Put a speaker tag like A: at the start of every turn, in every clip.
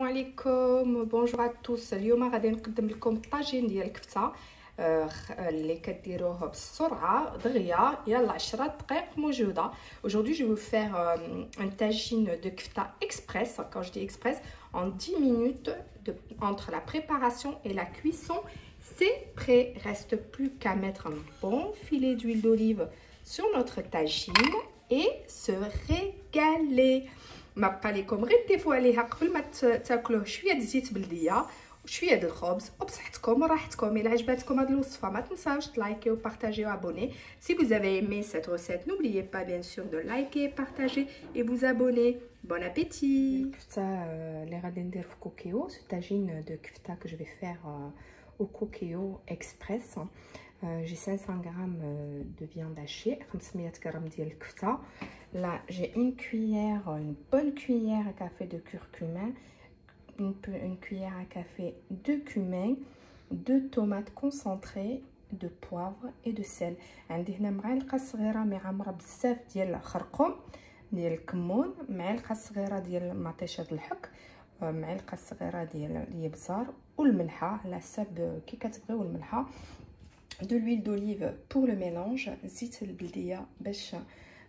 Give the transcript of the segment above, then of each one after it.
A: عليكم بونجور ا توس. اليوم غادي نقدم لكم الطاجين ديال الكفته اللي كديروه بسرعه دغيا، يلا 10 دقائق موجوده. Aujourd'hui je vais vous faire un tagine de kefta express. Quand je dis express, en 10 minutes entre la préparation et la cuisson, c'est prêt. Reste plus qu'à mettre un bon filet d'huile d'olive sur notre tagine et se régaler. ما بقى لكم غير تضيفوا عليها قبل ما تاكلوه شويه الزيت بلديه وشويه د الخبز وبصحتكم وراحتكم. الا عجبتكم هذه الوصفه ما تنساوش تلايكي وبارطاجي وابوني. Si vous avez aimé cette recette, n'oubliez pas bien sûr de liker, partager et vous abonner. Bon appétit. الكفته اللي غادي ندير في كوكيو، ce tagine de kefta que je vais faire au coquillot express. J'ai 500 g de viande hachée, 500 g ديال الكفته. Là, j'ai une cuillère, une bonne cuillère à café de curcuma, une cuillère à café de cumin, 2 tomates concentrées, de poivre et de sel. عندي هنا معلقه صغيره معمره بزاف ديال الخرقوم ديال الكمون، معلقه صغيره ديال مطيشه الحك، معلقه صغيره ديال الابزار والملحه على حسب كي كتبغيو الملحه. de l'huile d'olive pour le mélange، زيت البلديه باش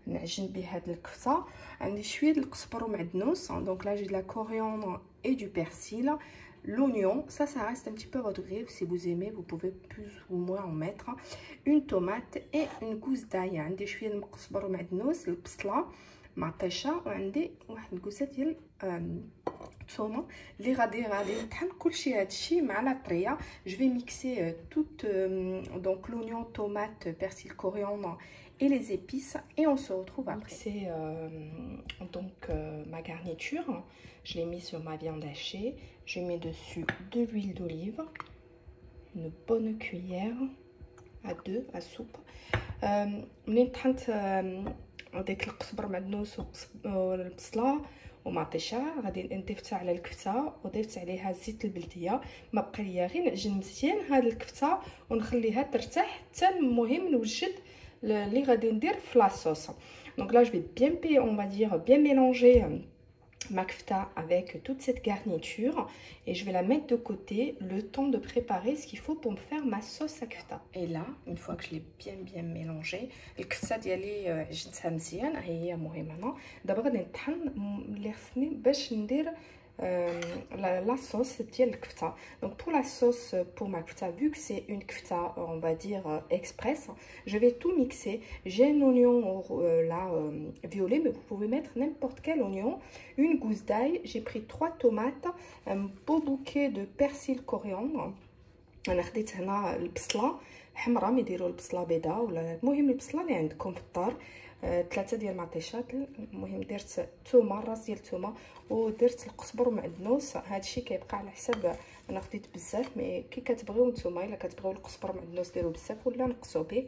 A: نعجن بها هاد الكفته. عندي شويه د القزبر ومعدنوس، دونك là j'ai de la coriandre et du persil. L'oignon, ça reste un petit peu votre gré, si vous aimez vous pouvez plus ou moins en mettre. Une tomate et une gousse d'ail. عندي شويه د القزبر ومعدنوس، البصله معطيشه، وعندي واحد الكوسه ديال الثومه اللي غادي نطحن كلشي هادشي مع لا طريه. Je vais mixer toute donc l'oignon, tomate, persil, coriandre et les épices et on se retrouve après. C'est donc ma garniture, je l'ai mis sur ma viande hachée. Je mets dessus de l'huile d'olive, une bonne cuillère à 2 à soupe. منين طحنت ديك القزبر معدنوس والبصله ومطيشه غادي نضيفتها على الكفته وضيفت عليها الزيت البلديه. ما بقى ليا غير نعجن مزيان هاد الكفته ونخليها ترتاح حتى المهم نوجد اللي غادي ندير في لاصوص. Donc là je vais bien, on va dire bien mélanger ma kefta avec toute cette garniture et je vais la mettre de côté le temps de préparer ce qu'il faut pour me faire ma sauce à kefta. Et là une fois que je l'ai bien mélangé الكفته ديالي عجنتها مزيان هي مهمه. دابا غادي نطحن اللي خصني باش ندير la sauce ديال الكفته. Donc pour la sauce pour ma kefta, vu que c'est une kefta on va dire express, je vais tout mixer. J'ai un oignon là violet, mais vous pouvez mettre n'importe quel oignon, une gousse d'ail, j'ai pris 3 tomates, un beau bouquet de persil coriandre. انا خديت هنا البصله حمراء، ما يديروا البصله بيضاء ولا المهم البصله اللي عندكم في الدار. 3 ديال المطيشات، المهم درت ثومه، راس ديال الثومه، ودرت القزبر ومعدنوس. هادشي كيبقى على حساب، انا خديت بزاف مي كي كتبغيو نتوما، الا كتبغيو القزبر ومعدنوس ديروا بزاف ولا نقصوا به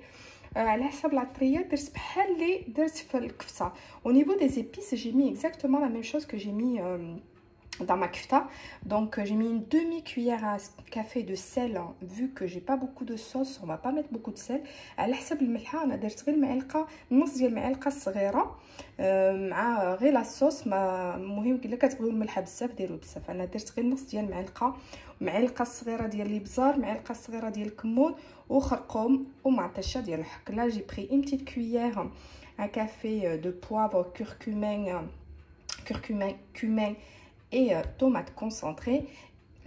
A: على حساب العطريه. درت بحال اللي درت في الكفته. au niveau des épices j'ai mis exactement la même chose que j'ai mis dans ma kefta. Donc j'ai mis une demi-cuillère à café de sel, vu que j'ai pas beaucoup de sauce on va pas mettre beaucoup de sel. على حسب الملحه انا درت غير معلقه، نص ديال المعلقه الصغيره مع غير لاصوص. ما المهم الا كتبغيو الملحه بزاف ديروا بزاف، انا درت غير نص ديال المعلقه، معلقه صغيره ديال الابزار، معلقه صغيره ديال الكمون وخرقوم ومعطشه ديال الحك. Là j'ai pris une petite cuillère à café de poivre, cumin et tomates concentrées.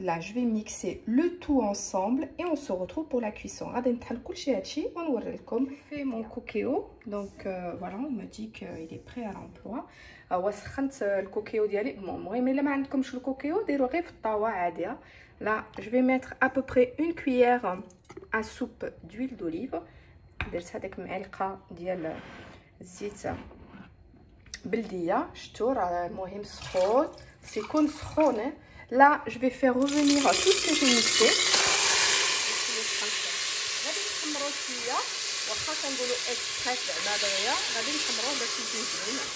A: Là je vais mixer le tout ensemble et on se retrouve pour la cuisson. غادي نطحن كلشي هادشي ونوري لكم. في mon coquillot donc voilà on me dit qu'il est prêt à l'emploi. وسخنت الكوكيو ديالي. المهم الا ما عندكمش الكوكيو ديروا غير في الطاوه عاديه. Là je vais mettre à peu près une cuillère à soupe d'huile d'olive. درت هذيك معلقه ديال الزيت بلديه، شتو راه المهم سخون سيكون سخونه. Là je vais faire revenir tout ce que j'ai mixé. غادي نحمرو شويه، واخا كنقولوا اكسبريس بعدا دغيا غادي نحمروه باش يجي زوين.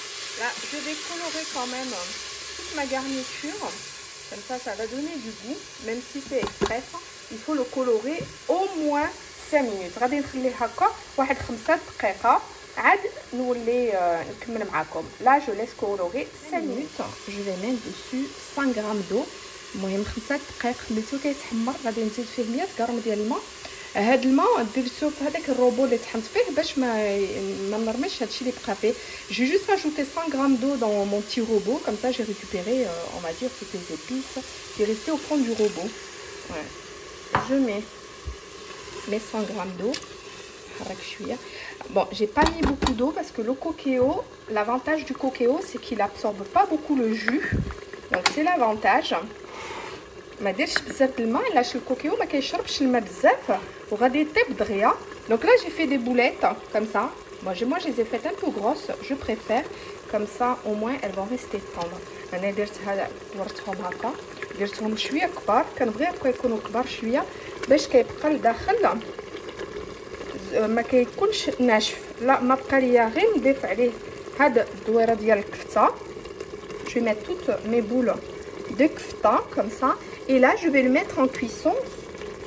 A: Là je vais colorer quand même toute ma garniture, comme ça va donner du goût. Même si c'est express il faut le colorer au moins 5 minutes. غادي نخليه هكا واحد 5 دقائق عاد نولي نكمل معاكم. Là je laisse colorer 5 minutes. Je vais mettre dessus 100 g d'eau المهم 5 دقائق خليته كيتحمر. غادي نزيد فيه 100 غرام ديال الماء. هاد الماء درتو في هذاك الروبو اللي طحنت فيه باش ما نرميش هادشي اللي بقى فيه. J'ai juste ajouté 100 grammes d'eau dans mon petit robot, comme ça j'ai récupéré on va dire toutes les épices qui restaient au fond du robot. Ouais. Je mets mes 100 grammes d'eau. Bon, j'ai pas mis beaucoup d'eau parce que le coquéo, l'avantage du coquéo c'est qu'il absorbe pas beaucoup le jus, donc c'est l'avantage. ما ديرش بزاف الماء علاش الكوكيو ما كيشربش الماء بزاف وغادي يطيب دغيا. دونك لا جي في دي بوليت comme ça. Moi je les ai faites un peu grosses, je préfère comme ça au moins elles vont rester tendres. انا درت هذا ورتهم هكا، درتهم شويه كبار، كنبغي هكا يكونوا كبار شويه باش كيبقى لداخل ما كيكونش ناشف. لا ما بقى ليا غير نضيف عليه هاد الدويره ديال الكفته. Je vais mettre toutes mes boules de kefta comme ça et là je vais le mettre en cuisson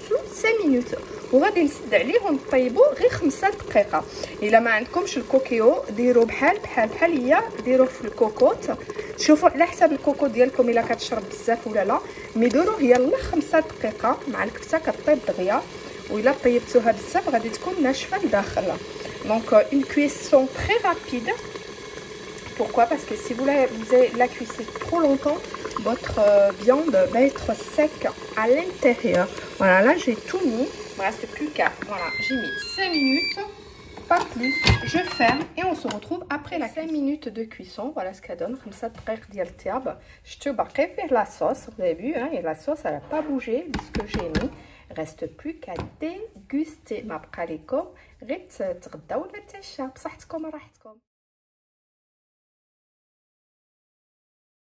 A: sous 5 minutes. وغادي نسد عليه ونطيبو غير 5 دقائق. الا ما عندكمش الكوكيو ديروه بحال هي، ديروه في الكوكوط. شوفوا على حساب الكوكوط ديالكم الا كتشرب بزاف ولا لا، مي ديروه يلا 5 دقائق مع الكفته كطيب دغيا. وإلا طيبتوها بزاف غادي تكون ناشفه لداخل. Donc une cuisson très rapide. Pourquoi? Parce que si vous la cuisez trop longtemps, votre viande va être sec à l'intérieur. Voilà, là j'ai tout mis. Il ne me reste plus qu'à. Voilà, j'ai mis 5 minutes, pas plus. Je ferme et on se retrouve après la 5 minutes de cuisson. Voilà ce qu'elle donne. 5 دقائق ديال الطياب. Je te باقي فيه la sauce. Vous avez vu, hein, et la sauce elle n'a pas bougé de ce que j'ai mis. Reste plus qu'à déguster. ما بقى لكم غير تغداو ولا تعشاو بصحتكم وراحتكم.